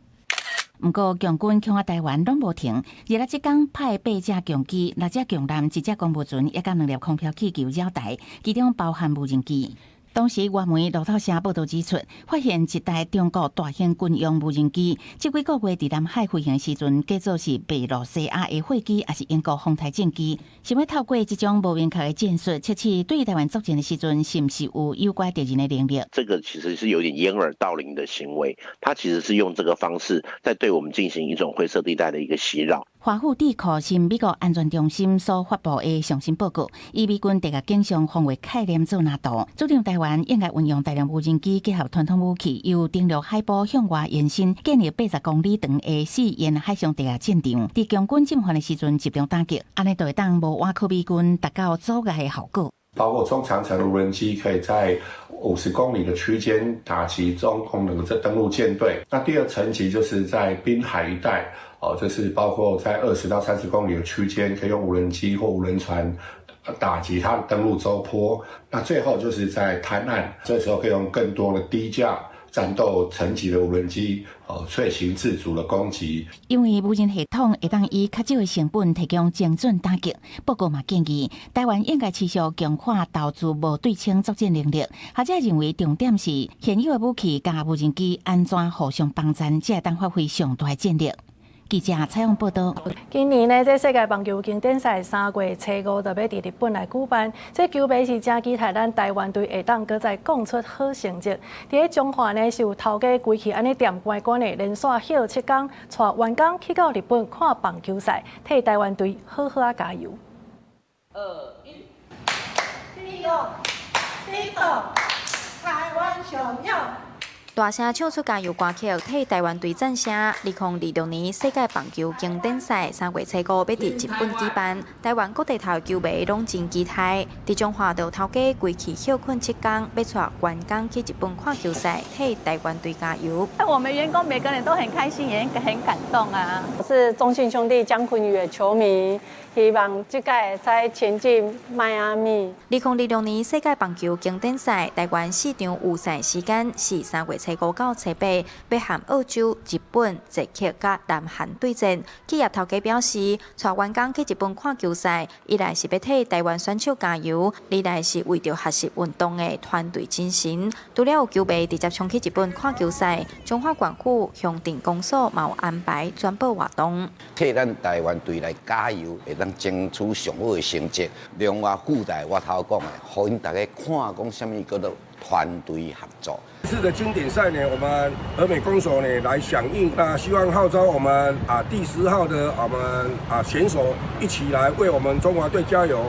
毋过，强军强啊台湾拢无停。日即天派8架强机、6架强舰、1架公务船，一甲2粒空飘气球绕台，其中包含无人机。当时外媒路透社报道指出，发现一台中国大型军用无人机，即几个月伫南海飞行时阵，假做是贝洛西亚的货机，也是英国风台战机，想要透过这种无明确的战术，测试对台湾作战的时阵，是不是有诱拐敌人的能力？这个其实是有点掩耳盗铃的行为，他其实是用这个方式在对我们进行一种灰色地带的一个袭扰。华府智库是美国安全中心所发布的上新报告，以美军地下警上防卫概念做拿图，主张台湾应该运用大量无人机结合传统武器，由登陆海堡向外延伸，建立80公里长的4沿海上地下战场，伫强军进犯的时阵集中打击，安尼就会当无挖苦美军达到阻碍的效果。包括中长程无人机可以在50公里的区间打击中共的登陆舰队。那第二层级就是在滨海一带，就是包括在20到30公里的区间，可以用无人机或无人船打击它的登陆舟坡。那最后就是在滩岸，这时候可以用更多的低价战斗层级的无人机，遂行自主的攻击。因为无人系统会当以较少的成本提供精准打击，报告嘛建议台湾应该持续强化投资无对称作战能力。学者认为重点是现有的武器加无人机安全互相帮衬，才会当发挥上大的战力。记者采访报道。今年呢，这世界棒球经典赛3月初5就要伫日本来举办。这球迷是真期待咱台湾队会当搁再讲出好成绩。伫咧中华呢，是有头家规气安尼店关关的连续休7天，带员工去到日本看棒球赛，替台湾队好好啊加油。2、1，第六，台湾想要。大声唱出加油歌曲，替台湾队赞声。2026年世界棒球经典赛3月初5要伫日本举办，台湾各地头球迷拢真期待。伫中华就头家规气休困7天，要带员工去日本看球赛，替台湾队加油。我们员工每个人都很开心，也很感动啊！我是中信兄弟江坤宇的球迷。希望这届会使前进迈阿密。2026年世界棒球经典赛，台湾4场有赛时间是3月初5到初8，要和澳洲、日本、捷克甲南韩对战。企业头家表示，带员工去日本看球赛，一来是要替台湾选手加油，二来是为着学习运动的团队精神。除了有球迷直接冲去日本看球赛，中华管区乡镇公所嘛有安排转播活动，替咱台湾队来加油，会当争取上好的成绩。另外附带我头讲的，互因大家看讲什么叫做团队合作。这次的经典赛呢，我们和美公所呢来响应，那希望号召我们第10号的我们选手一起来为我们中华队加油。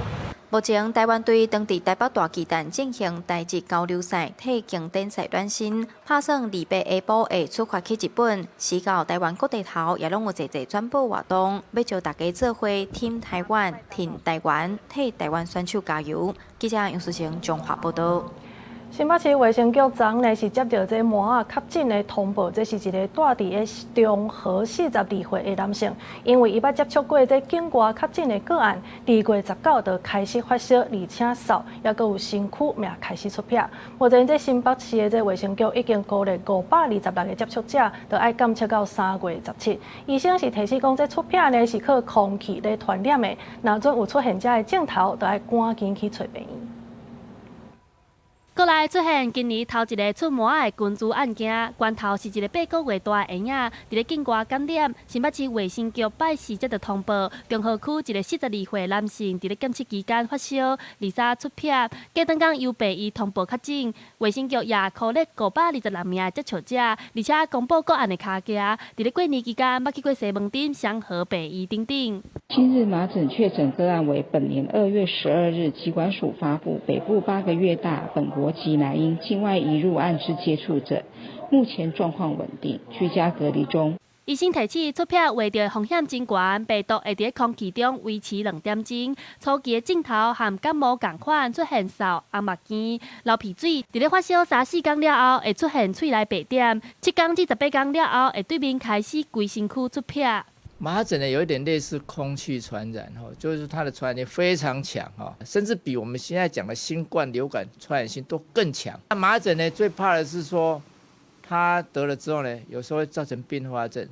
目前，台湾队当地台北大巨蛋进行台日交流赛，替经典赛转身，打算2月下晡会出发去日本。时到台湾各地头也拢有侪转播活动，要招大家做伙Team台湾、挺台湾，替台湾选手加油。记者杨淑成中华报道。新北市卫生局昨呢是接到这麻确诊的通报，这是一个住伫中和42岁的男性，因为伊捌接触过这境外确诊的个案，2月19就开始发烧，而且嗽，也佫有身躯命开始出血。目前这新北市的这卫生局已经鼓励526个接触者，就爱监测到3月17。医生是提醒讲，这出血呢是靠空气咧传染的，若准有出现这个症头，就爱赶紧去找病院。国内出现今年头一个出麻的群聚案件，源头是一个8个月大的婴仔，伫咧境外感染。新北市卫生局拜四接到通报，中和区一个42岁男性伫咧检测期间发烧、二三出血，隔当天由病院通报确诊。卫生局也鼓励526名接触者，而且公布个案的卡价，伫咧过年期间捌去过西门町、祥和病院等等。今日麻疹确诊个案为本年2月12日疾管署发布北部8个月大本国籍男婴境外移入案之接触者，目前状况稳定，居家隔离中。医生提醒出票画着风险真悬，病毒会伫空气中维持2点钟。初期的症头和感冒同款，出现嗽、红目睛、流鼻水。伫咧发烧3-4天了后，会出现喙内白点；7天至18天了后，会对面开始规身躯出痱。麻疹呢，有一点类似空气传染就是它的传染力非常强甚至比我们现在讲的新冠、流感传染性都更强。那麻疹呢，最怕的是说，它得了之后呢，有时候会造成并发症、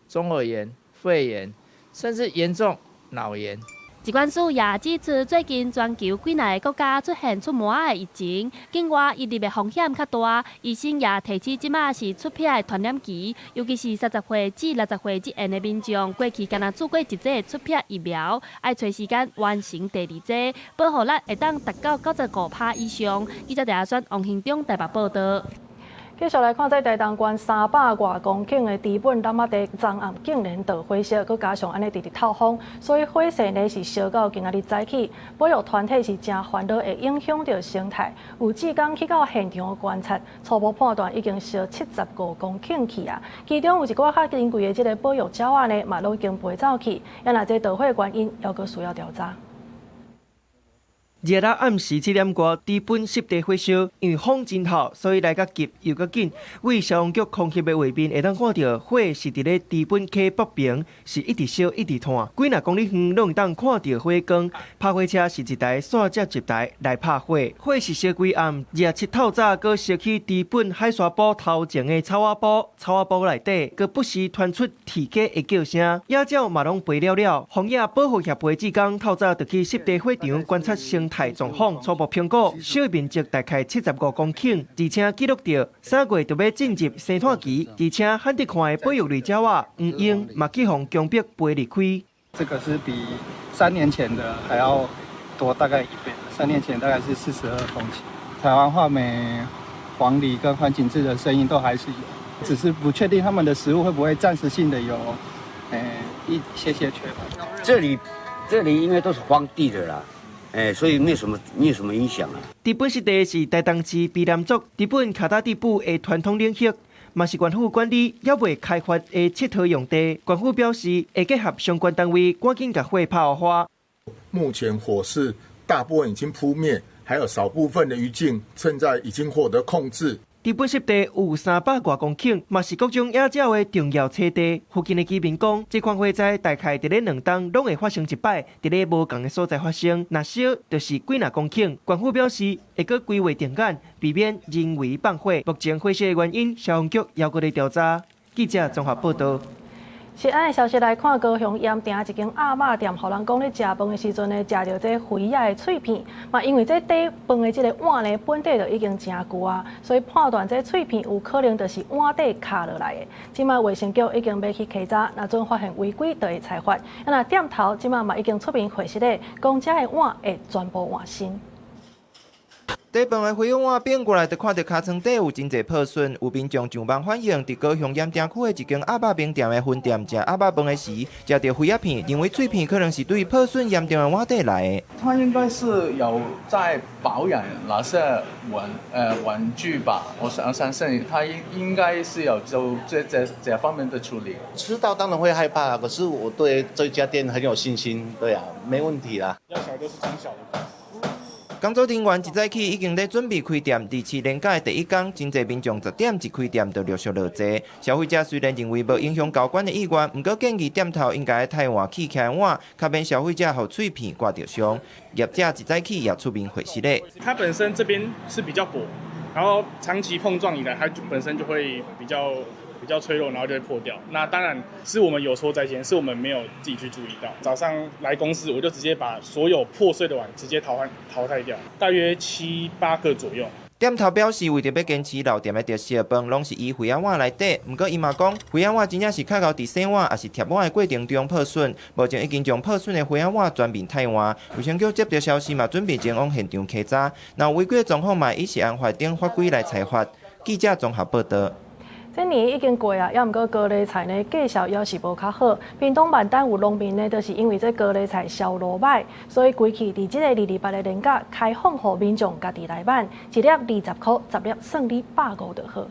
中耳炎、肺炎，甚至严重脑炎。疾管署也指出，最近全球几内个国家出现出麻的疫情，境外移入的风险较大。医生也提醒，即马是出痱的传染期，尤其是30岁至60岁之间的民众，过去敢若做过一剂出痱疫苗，要找时间完成第2剂，保护力会当达到95%以上。记者陈选王兴忠台北报道。继续来看，在台东县300多公顷的知本南仔地，昨暗竟然着火烧，佮加上安尼直透风，所以火势呢是烧到今仔日早起。保育团体是真烦恼，会影响到生态。有志工去到现场观察，初步判断已经烧75公顷去啊。其中有一寡较珍贵的这个保育鸟仔呢，嘛都已经飞走去。也若这导火原因，还阁需要调查。热到暗时7点多，知本湿地火烧，因为风真好，所以来较急又较紧。为消防局空气的画面，会当看到火是伫咧知本溪北边，是一直烧一直炭，几若公里远拢会当看到火光。拍火车是一台线接一台来拍火，火是烧规暗，热7透早，搁烧起知本海沙堡头前的草瓦堡，草瓦堡内底搁不时传出啼鸡的叫声，野鸟嘛拢飞了了。荒野保护协会志工透早就去湿地火场观察生态状况，初步评估烧面积大概75公顷，而且记录到3月就要进入生产期，而且罕得看的保育类鸟仔黄莺嘛去互强迫飞离开。这个是比3年前的还要多大概1倍，3年前大概是42公顷。台湾画眉、黄鹂跟环颈雉的声音都还是有，只是不确定它们的食物会不会暂时性的有一些缺乏。这里因为都是荒地的啦。所以没有什么影响啊。知本湿地是台东市卑南族知本卡达地部的传统领域，嘛是县府管理也未开发的佚佗用地。县府表示会结合相关单位，赶紧把火拍花。目前火势大部分已经扑灭，还有少部分的余烬现在已经获得控制。知本湿地有300多公顷，嘛是各种野鸟的重要栖地。附近的居民讲，这款火灾大概伫咧2冬拢会发生一摆，伫咧无同的所在发生，若烧就是几若公顷。县府表示会搁规划定眼，避免人为放火。目前火势的原因，消防局还搁咧调查。记者综合报道。是安的消息来看，高雄盐埕一间鸭肉店，互人讲咧食饭的时阵呢，食到这肥鸭的脆片，嘛因为这底饭的这个碗呢本底就已经真旧啊，所以判断这脆片有可能就是碗底卡落来的。即马卫生局已经要去稽查，若准发现违规，就会裁罚。那店头即马嘛已经出面回实咧，讲这的碗会全部换新。底饭的肥碗变过来，就看到尻川底有真侪破损，有民众上网反映，伫高雄盐埕区的一间鸭肉饼店的分店食鸭肉饭的时，食到肥鸭片，认为脆片可能是对破损严重的碗底来的。它应该是有在保养那些玩具吧，我相信它应该是有做这方面的处理。吃到当然会害怕，可是我对这家店很有信心，对啊，没问题啦。要小都是从小的开始。工作人员一早起已经在准备开店，第7连假的第1天，真侪民众10点一开店就陆续落座。消费者虽然认为无影响交管的意愿，不过建议店头应该汰换起起来碗，以免消费者互脆片刮到伤。业者一早起也出面回实咧。它本身这边是比较薄，然后长期碰撞以来，它本身就会比较脆弱，然后就会破掉。那当然是我们有错在先，是我们没有自己去注意到。早上来公司，我就直接把所有破碎的碗直接淘汰掉，大约7、8个左右。店头表示，为着要坚持老店的特色饭，拢是以肥鸭碗来底。不过伊嘛讲，肥鸭碗真正是较到伫洗碗也是贴碗的过程中破损，目前已经将破损的肥鸭碗全面汰换。卫生局接到消息嘛，准备前往现场稽查。若违规的状况嘛，伊是按法定法规来裁罚。记者综合报道。这年已经过啊，也毋过高丽菜呢价销也是无较好。屏东万丹有农民呢，就是因为这高丽菜销路歹，所以规气伫这个228的年假开放，互民众家己来买，一粒20块，10粒算你150就好。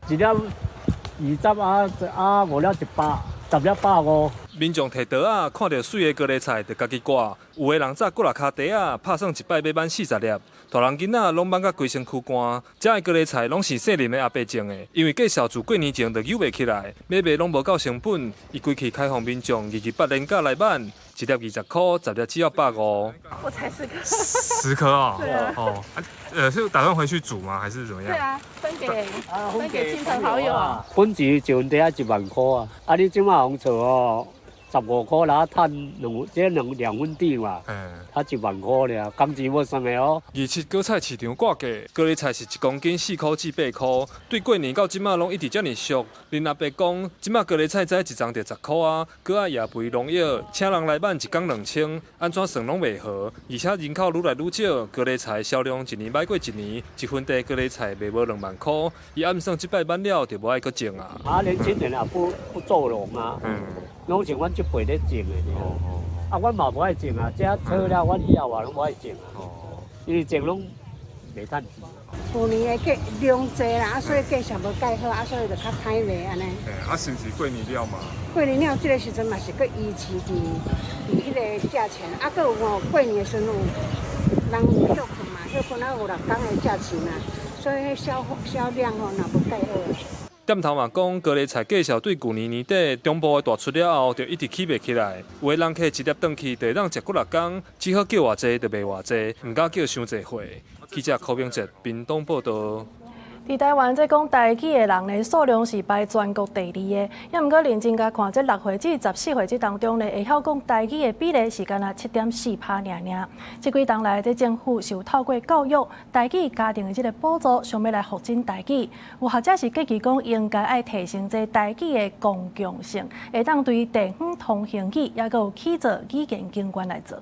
一粒5了100，10了150。民众摕刀啊，看到水的高丽菜就家己割，有的人早割落脚底啊，拍算一摆要挽40粒。大人囡仔拢挽甲规身躯干，这的高丽菜拢是细林的阿伯种的，因为介绍自过年前就有袂起来，买卖拢无够成本，伊规期开放民众28连假来挽，一粒20块，10粒只要150。我才10颗。10颗啊？对啊。哦，是打算回去煮吗？还是怎么样？对啊，分给亲朋好友啊。本钱就底下1万块啊，你即马红厝哦。15块啦，赚2分地嘛，他1万块了，工钱要算的哦。27果菜市场挂价，高丽菜是1公斤4块至8块，对过年到即马拢一直遮尔俗。恁阿伯讲，即马高丽菜才一张就10块啊，搁爱野肥农药，请人来挽1工2000，安怎算拢袂好。而且人口愈来愈少，高丽菜销量一年歹过一年，1分地高丽菜卖无2万块，伊按算即摆挽了就无爱搁种啊。年轻人也不做农啊。拢是阮这辈咧种的，阮嘛无爱种啊，这草了阮以后啊拢无爱种啊，因为种拢袂趁钱。去年的量济啦，所以价钱无介好，所以就较歹卖安尼。是毋是过年了嘛？过年了，这个时阵嘛是搁维持伫迄个价钱，搁有过年的时阵有人有休困嘛，休困有6天的价钱啊，所以销量若无介好。店头嘛讲，高丽菜价销对旧年年底中部的大出了后，就一直起袂起来。有的人客一粒转去，就会当食过6天，只好叫偌济就卖偌济，唔敢叫伤济货。记者柯明哲，屏东报道。伫台湾，这讲台语的人的数量是排全国第2的，也毋过认真甲看，这6岁至14岁这当中呢，会晓讲台语的比例是干那7.4%尔。这几冬来，这政府是有透过教育台语家庭的这个补助，想要来发展台语。有学者是建议讲，应该爱提升这台语的公共性，会当对地方通行语，也佮有起做语言景观来做。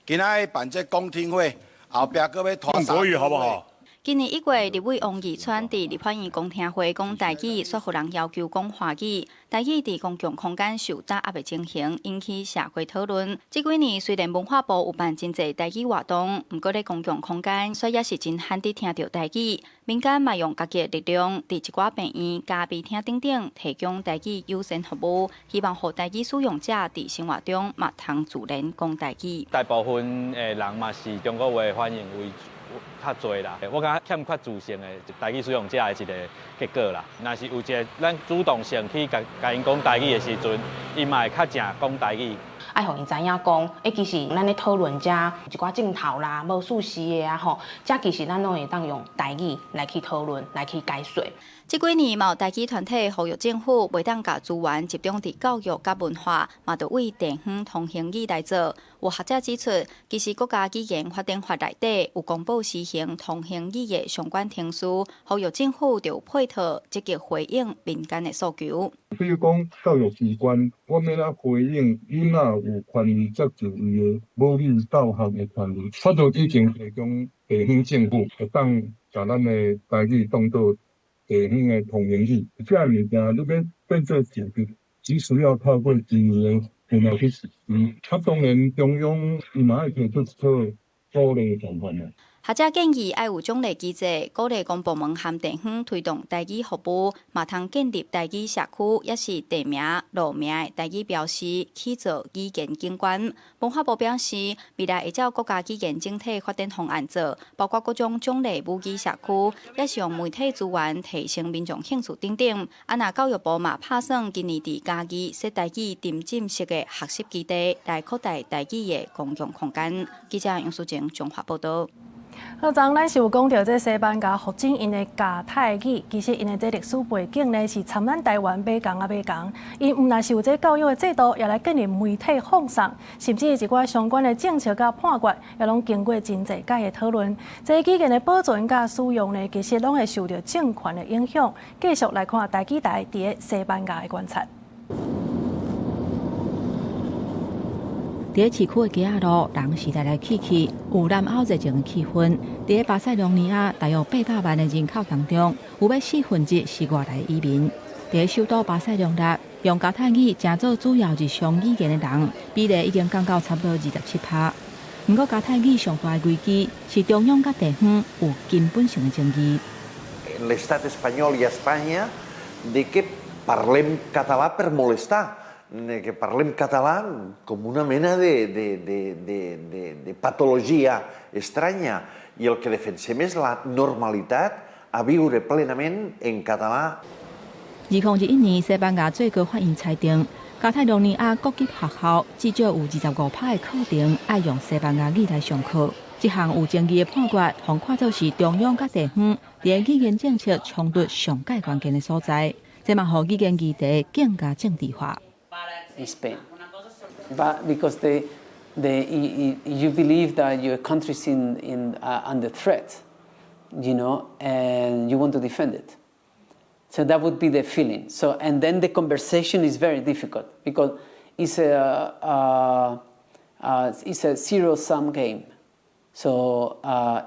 今仔办这公听会，后壁佮要拖国语好不好？今年1月，立委王义川伫立法院公听会讲台语，说服人要求讲华语。台语伫公共空间受打压的情形，引起社会讨论。这几年虽然文化部有办真侪台语活动，不过咧公共空间，却也是真罕伫听到台语。民间嘛用家己的力量，伫一寡病院、咖啡厅等等提供台语优先服务，希望让台语使用者伫生活中嘛通自然讲台语。大部分的人嘛是中国话反应为主。较侪啦，我感觉欠缺自信的台语使用者的一个结果啦。若是有一个咱主动性去甲因讲台语的时阵，伊嘛会较正讲台语。爱互因知影讲，其实咱咧讨论遮一寡镜头啦、无事实的啊吼，遮其实咱拢会当用台语来去讨论、来去解说。这几年，嘛有台语团体呼吁政府袂当把资源集中伫教育甲文化，嘛着为地方通行语来做。有学者指出，其实国家语言发展法内底有公布施行通行语的相关程序，呼吁政府着配合积极回应民间的诉求。比如讲，教育机关，我们要回应囡仔有权利接受伊的母语教学的权利，法律已经提供地方政府会当把咱的台语当作地方的通行语，这物件你要变做解决，只需要透过资源然后去实施。当然中央伊嘛要提出一套鼓励的状况啦。学者建议要有奖励机制，鼓励公部门和地方推动台语服务，嘛通建立台语社区，也是地名、路名的台语标识，起做语言景观。文化部表示，未来会照国家语言整体发展方案做，包括各种奖励母语社区，也是用媒体资源提升民众兴趣等等。那教育部嘛打算今年伫嘉义设台语沉浸式的学习基地，来扩大台语的公共空间。记者杨淑静综合报道。昨昨咱是有讲到这西班牙发展因的加泰语，其实因的这历史背景呢是参咱台湾马共啊马共，因唔但是有这教育的制度，也来建立媒体放送，甚至一寡相关的政策甲判决，也拢经过真侪届的讨论。这语言的保存甲使用呢，其实拢会受到政权的影响。继续来看台语台伫个西班牙的观察。伫市区的街仔路，人是来来去去，有南欧热情的气氛。伫个巴塞隆尼亚，大约800万的人口当中，有约1/4是外来移民。伫个首都巴塞隆纳，用加泰语正做主要日常语言的人，比例已经降到差不多27%。不过加泰语上大的危机是中央甲地方有根本性的争议。l'estat espanyol i Espanya de que parlem català per molestar, que parlem català com una mena de patologia estranya i el que defensem és la normalitat a viure plenament en català. 2021年，西班牙最高法院裁定，加泰罗尼亚国级学校至少有25%的课程爱用西班牙语来上课。这项有争议的判决，互看作是中央甲地方伫语言政策冲突上界关键的所在，这嘛互语言议题更加政治化。In Spain, but because you believe that your country is under threat, you know, and you want to defend it. So that would be the feeling. So, and then the conversation is very difficult because it's a zero-sum game. So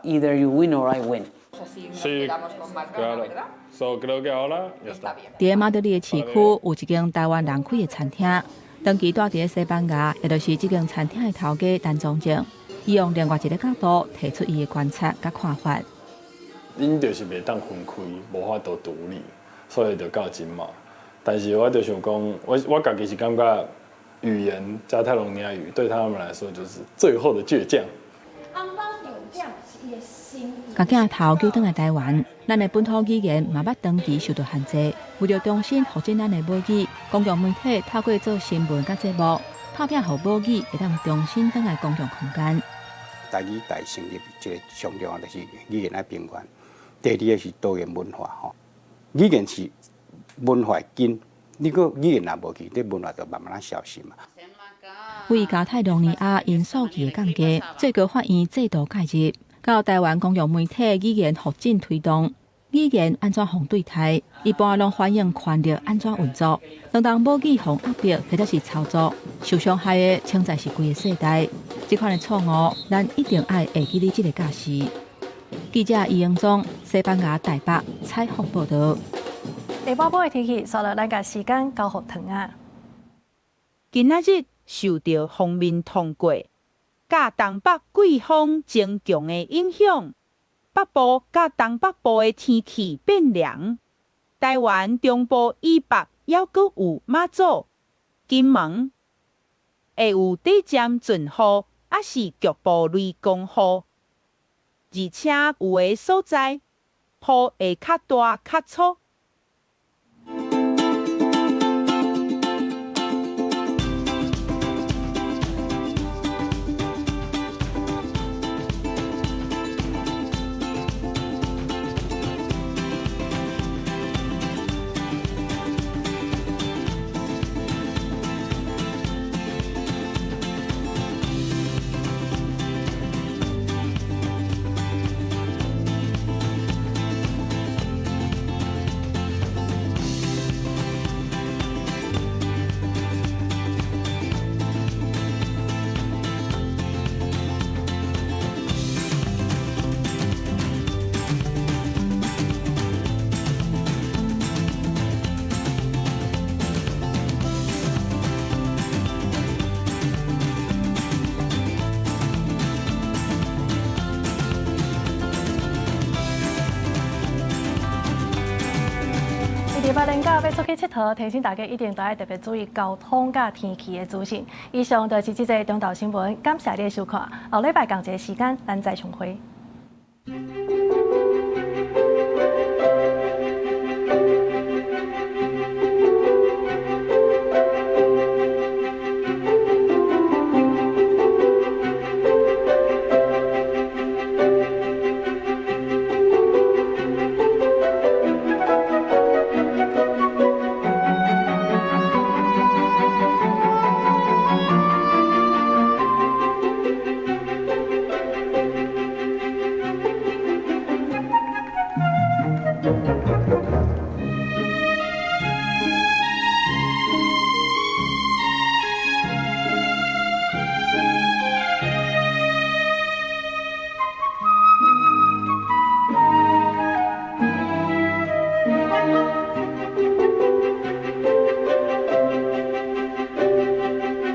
either you win or I win. Sí, claro. So creo que ahora ya está. 伫马德里的市区有一间台湾人开的餐厅，长期住伫西班牙，也就是这间餐厅的头家陈宗正，伊用另外一个角度提出伊的观察甲看法。恁就是袂当分开，无法度独立。所以就到今嘛，但是我就想讲，我家己是感觉语言加泰隆尼亚语对他们来说就是最后的倔强。甲囝头叫转来台湾，咱的本土语言嘛捌长期受到限制，为了重新复振咱的母语，公共媒体透过做新闻甲节目，拍拼互母语会当重新转来公共空间。台语在成立一个上重要就是语言的平原，第二个是多元文化吼。语言是文化根，你个语言若无去，你文化就慢慢消失嘛。为加泰罗尼亚因素期的降低，最高法院制度介入，到台湾公用媒体语言复振推动，语言安怎互对待，一般拢反映权力安怎运作。当母语互压迫或者是操作，受伤害的清在是规个世代。这款的错误，咱一定爱会记哩这个假实。记者易英宗，西班牙台北采访报道。下晡晡的天气，稍了咱甲时间交互糖啊。今仔日受到锋面通过，甲东北季风增强的影响，北部甲东北部的天气变凉。台湾中部以北还阁有马祖、金门，会有短暂阵雨，还是局部雷公雨。而且有的所在，雨会较大较粗。礼拜天假要出去佚佗，提醒大家一定要特别注意交通甲天气的资讯。以上就是这个中岛新闻，感谢你的收看。后礼拜同一个时间，咱再重会。